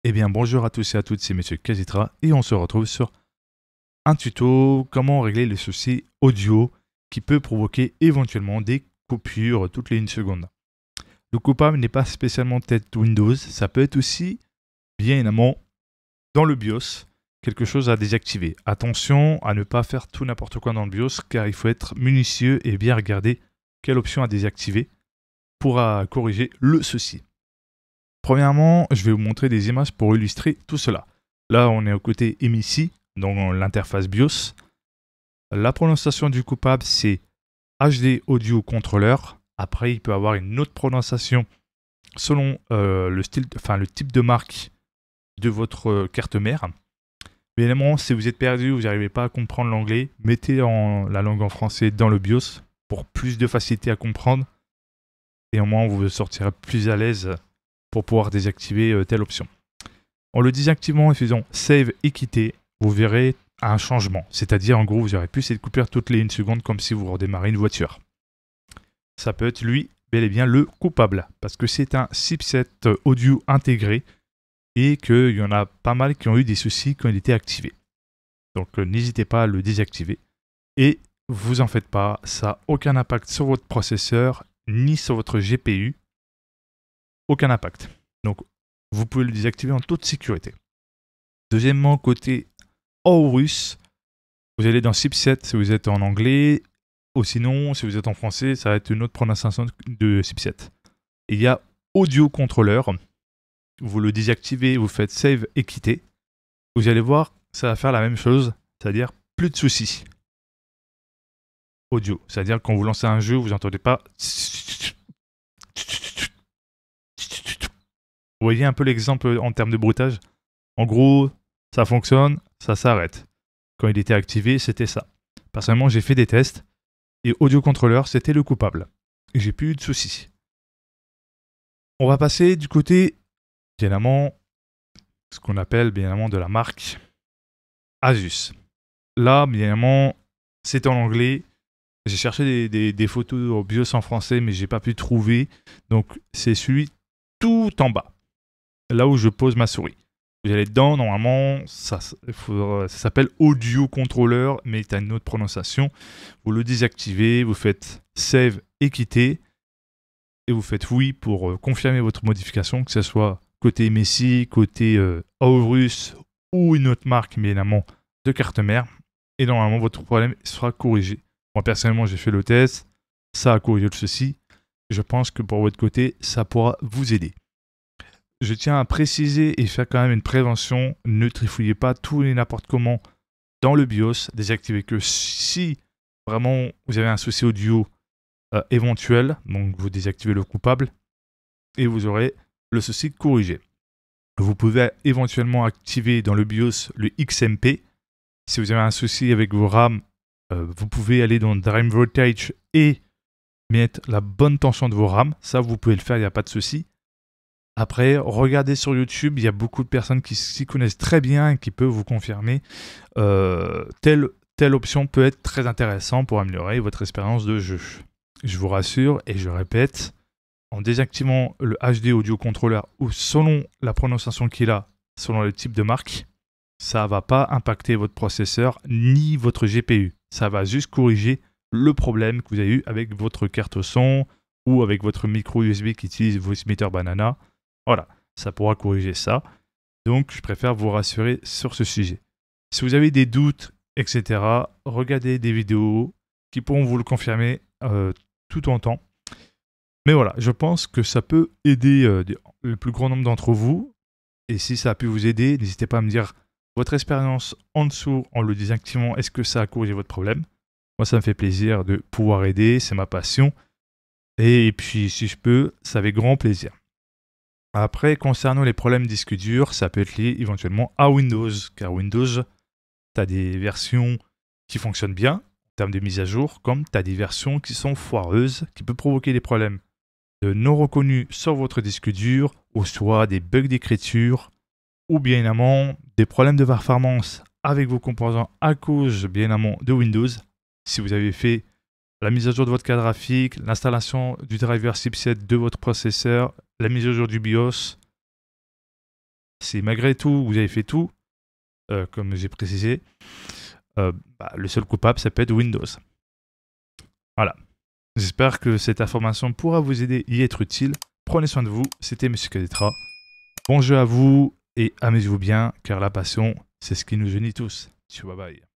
Eh bien bonjour à tous et à toutes, c'est Monsieur Kazitra et on se retrouve sur un tuto comment régler les soucis audio qui peut provoquer éventuellement des coupures toutes les 1 seconde. Le coupable n'est pas spécialement peut-être Windows, ça peut être aussi bien évidemment dans le BIOS quelque chose à désactiver. Attention à ne pas faire tout n'importe quoi dans le BIOS car il faut être minutieux et bien regarder quelle option à désactiver pour corriger le souci. Premièrement, je vais vous montrer des images pour illustrer tout cela. Là, on est au côté MIC, dans l'interface BIOS. La prononciation du coupable, c'est HD Audio Controller. Après, il peut avoir une autre prononciation selon le type de marque de votre carte mère. Bien évidemment, si vous êtes perdu, vous n'arrivez pas à comprendre l'anglais, mettez la langue en français dans le BIOS pour plus de facilité à comprendre. Et au moins, vous vous sortirez plus à l'aise pour pouvoir désactiver telle option. En le désactivant et faisant Save et quitter, vous verrez un changement. C'est-à-dire, en gros, vous n'aurez plus cette coupure toutes les 1 seconde comme si vous redémarrez une voiture. Ça peut être, lui, bel et bien le coupable, parce que c'est un chipset audio intégré et qu'il y en a pas mal qui ont eu des soucis quand il était activé. Donc, n'hésitez pas à le désactiver. Et vous en faites pas, ça n'a aucun impact sur votre processeur ni sur votre GPU. Aucun impact. Donc, vous pouvez le désactiver en toute sécurité. Deuxièmement, côté Aorus, vous allez dans chipset si vous êtes en anglais, ou sinon, si vous êtes en français, ça va être une autre prononciation de chipset. Il y a Audio Controller. Vous le désactivez, vous faites Save et quitter. Vous allez voir, ça va faire la même chose, c'est-à-dire plus de soucis. Audio, c'est-à-dire quand vous lancez un jeu, vous n'entendez pas. Vous voyez un peu l'exemple en termes de bruitage. En gros, ça fonctionne, ça s'arrête. Quand il était activé, c'était ça. Personnellement, j'ai fait des tests et Audio Controller, c'était le coupable. Et j'ai plus eu de soucis. On va passer du côté, bien évidemment, ce qu'on appelle bien évidemment de la marque Asus. Là, bien évidemment, c'est en anglais. J'ai cherché des photos au BIOS en français, mais j'ai pas pu trouver. Donc, c'est celui tout en bas, là où je pose ma souris. Vous allez dedans, normalement, ça s'appelle Audio Controller, mais tu as une autre prononciation. Vous le désactivez, vous faites Save et quitter, et vous faites oui pour confirmer votre modification, que ce soit côté Messi, côté Aorus ou une autre marque, mais évidemment, de carte mère. Et normalement, votre problème sera corrigé. Moi, personnellement, j'ai fait le test, ça a corrigé le souci. Je pense que pour votre côté, ça pourra vous aider. Je tiens à préciser et faire quand même une prévention. Ne trifouillez pas tout et n'importe comment dans le BIOS. Désactivez que si vraiment vous avez un souci audio éventuel. Donc vous désactivez le coupable et vous aurez le souci corrigé. Vous pouvez éventuellement activer dans le BIOS le XMP. Si vous avez un souci avec vos RAM, vous pouvez aller dans Drive Voltage et mettre la bonne tension de vos RAM. Ça, vous pouvez le faire, il n'y a pas de souci. Après, regardez sur YouTube, il y a beaucoup de personnes qui s'y connaissent très bien et qui peuvent vous confirmer telle option peut être très intéressante pour améliorer votre expérience de jeu. Je vous rassure et je répète, en désactivant le HD Audio Controller ou selon la prononciation qu'il a, selon le type de marque, ça ne va pas impacter votre processeur ni votre GPU. Ça va juste corriger le problème que vous avez eu avec votre carte son ou avec votre micro USB qui utilise Voicemeeter Banana. Voilà, ça pourra corriger ça. Donc, je préfère vous rassurer sur ce sujet. Si vous avez des doutes, etc., regardez des vidéos qui pourront vous le confirmer tout en temps. Mais voilà, je pense que ça peut aider le plus grand nombre d'entre vous. Et si ça a pu vous aider, n'hésitez pas à me dire votre expérience en dessous en le désactivant. Est-ce que ça a corrigé votre problème? Moi, ça me fait plaisir de pouvoir aider, c'est ma passion. Et puis, si je peux, ça fait grand plaisir. Après, concernant les problèmes disque dur, ça peut être lié éventuellement à Windows, car Windows, tu as des versions qui fonctionnent bien en termes de mise à jour, comme tu as des versions qui sont foireuses, qui peuvent provoquer des problèmes de non reconnus sur votre disque dur, ou soit des bugs d'écriture, ou bien évidemment des problèmes de performance avec vos composants à cause bien évidemment de Windows. Si vous avez fait la mise à jour de votre carte graphique, l'installation du driver chipset de votre processeur, la mise à jour du BIOS, si malgré tout vous avez fait tout, comme j'ai précisé, le seul coupable, ça peut être Windows. Voilà. J'espère que cette information pourra vous aider et être utile. Prenez soin de vous. C'était Monsieur Kadetra. Bon jeu à vous et amusez-vous bien, car la passion, c'est ce qui nous unit tous. Ciao, bye bye.